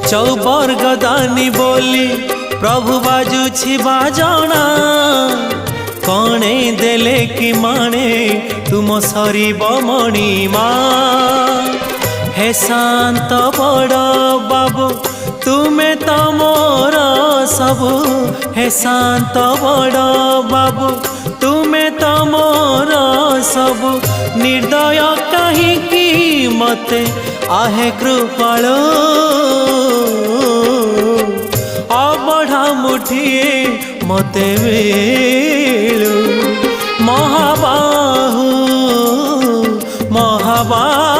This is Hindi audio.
चौबर्ग दानी बोली प्रभु बाजुछि बाजना कणे देले कि माणे तुम सरीब मणिमा हे शांत बड़ बाबू तुमे तो मोर सबु हे शांत बड़ बाबू तुमे तो मोर सबु निर्दय कहीं मते आहे कृपाल अबढ़ा मुठिए मते मिलू महाबाहु महाबाहु